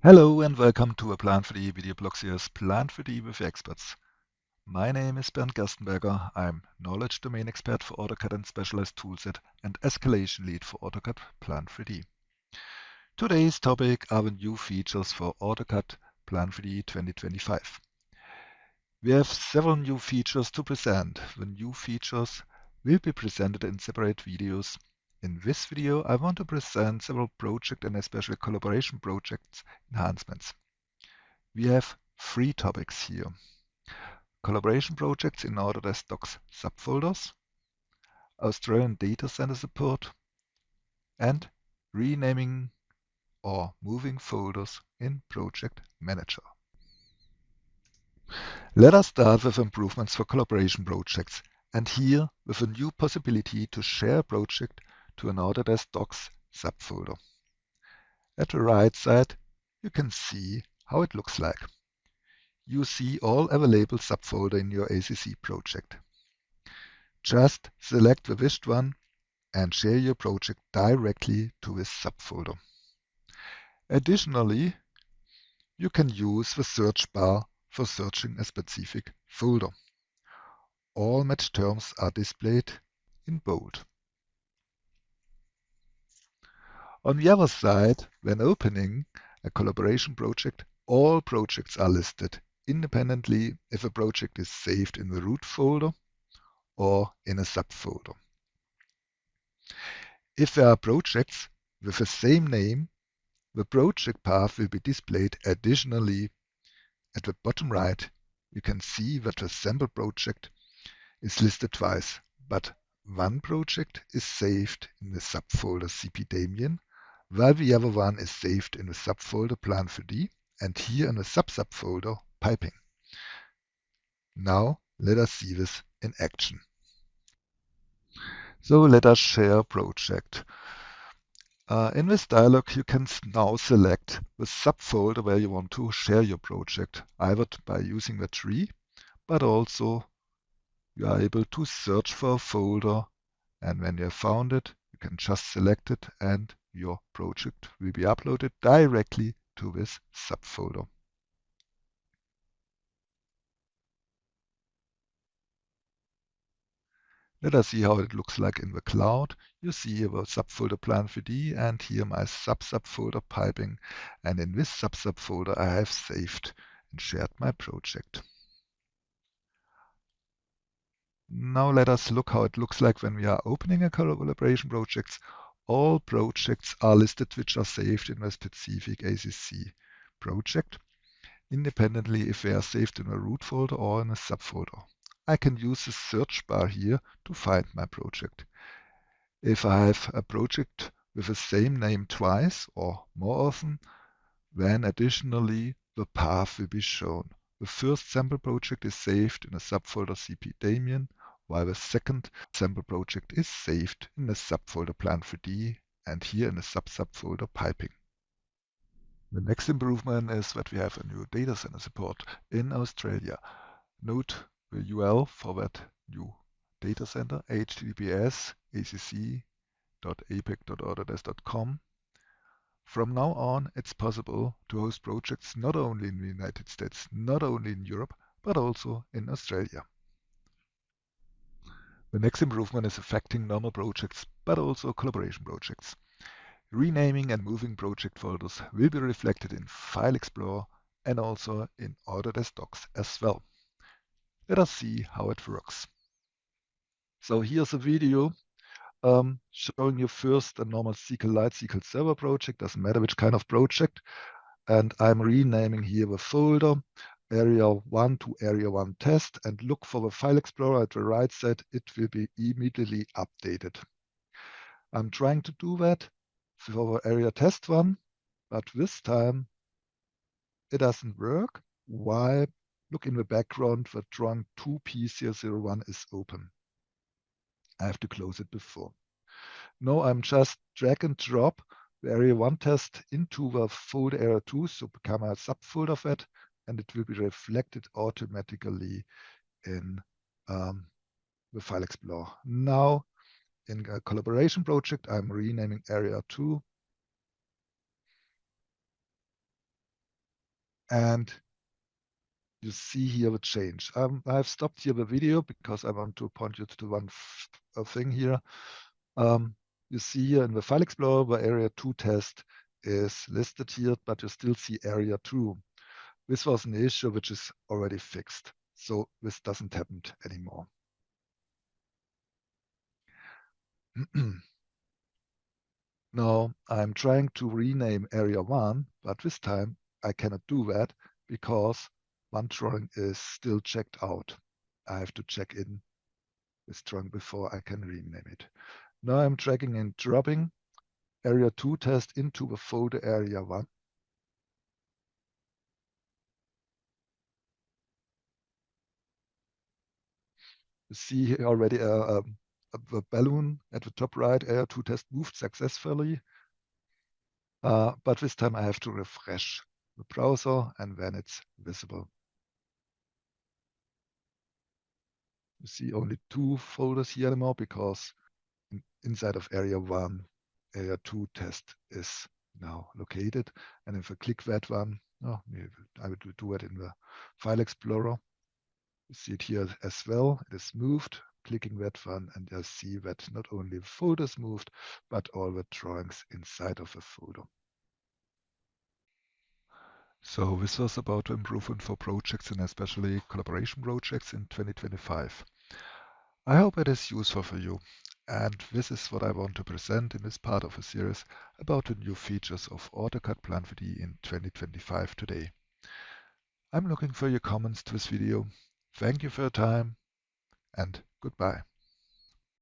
Hello and welcome to a Plan 3D video blog series Plan 3D with Experts. My name is Bernd Gerstenberger. I'm Knowledge Domain Expert for AutoCAD and Specialized Toolset and Escalation Lead for AutoCAD Plan 3D. Today's topic are the new features for AutoCAD Plan 3D 2025. We have several new features to present. The new features will be presented in separate videos. In this video, I want to present several project and especially collaboration projects enhancements. We have three topics here: collaboration projects in Autodesk Docs subfolders, Australian data center support, and renaming or moving folders in Project Manager. Let us start with improvements for collaboration projects, and here with a new possibility to share a project to an Autodesk Docs subfolder. At the right side, you can see how it looks like. You see all available subfolder in your ACC project. Just select the wished one and share your project directly to this subfolder. Additionally, you can use the search bar for searching a specific folder. All match terms are displayed in bold. On the other side, when opening a collaboration project, all projects are listed independently if a project is saved in the root folder or in a subfolder. If there are projects with the same name, the project path will be displayed additionally. At the bottom right, you can see that the sample project is listed twice, but one project is saved in the subfolder CP Damien, while the other one is saved in the subfolder Plan 3D and here in the subfolder Piping. Now let us see this in action. So let us share a project. In this dialog, you can now select the subfolder where you want to share your project, either by using the tree, but also you are able to search for a folder, and when you have found it, you can just select it and your project will be uploaded directly to this subfolder. Let us see how it looks like in the cloud. You see the subfolder Plan 3D and here my subfolder Piping. And in this subfolder I have saved and shared my project. Now let us look how it looks like when we are opening a collaboration project. All projects are listed which are saved in a specific ACC project, independently if they are saved in a root folder or in a subfolder. I can use the search bar here to find my project. If I have a project with the same name twice or more often, then additionally the path will be shown. The first sample project is saved in a subfolder CP Damien, while the second sample project is saved in a subfolder Plan 3D and here in a subfolder Piping. The next improvement is that we have a new data center support in Australia. Note the URL for that new data center: https://acc.apec.autodesk.com. From now on, it's possible to host projects not only in the United States, not only in Europe, but also in Australia. The next improvement is affecting normal projects, but also collaboration projects. Renaming and moving project folders will be reflected in File Explorer and also in Autodesk Docs as well. Let us see how it works. So here's a video showing you first a normal SQL Lite SQL Server project, doesn't matter which kind of project. And I'm renaming here the folder Area 1 to Area 1 Test, and look for the File Explorer at the right side. It will be immediately updated. I'm trying to do that for the Area Test 1, but this time it doesn't work. Why? Look in the background, the drawing 2P001 is open. I have to close it before. No, I'm just drag and drop the Area 1 test into the folder Area 2, so become a subfolder of it, and it will be reflected automatically in the File Explorer. Now, in a collaboration project, I'm renaming Area 2. And you see here the change. I've stopped here the video because I want to point you to one thing here. You see here in the File Explorer, the Area 2 test is listed here, but you still see Area 2. This was an issue which is already fixed. So this doesn't happen anymore. Now I'm trying to rename Area 1, but this time I cannot do that because one drawing is still checked out. I have to check in this drawing before I can rename it. Now I'm dragging and dropping Area 2 test into the folder Area 1. You see here already a balloon at the top right, Area 2 test moved successfully. But this time I have to refresh the browser and then it's visible. You see only 2 folders here anymore because inside of Area 1, Area 2 test is now located. And if I click that one, I would do it in the File Explorer. You see it here as well. It is moved. Clicking that one, and I see that not only the folder is moved, but all the drawings inside of the folder. So this was about improvement for projects and especially collaboration projects in 2025. I hope it is useful for you. And this is what I want to present in this part of a series about the new features of AutoCAD Plan 3D in 2025 today. I'm looking for your comments to this video. Thank you for your time and goodbye.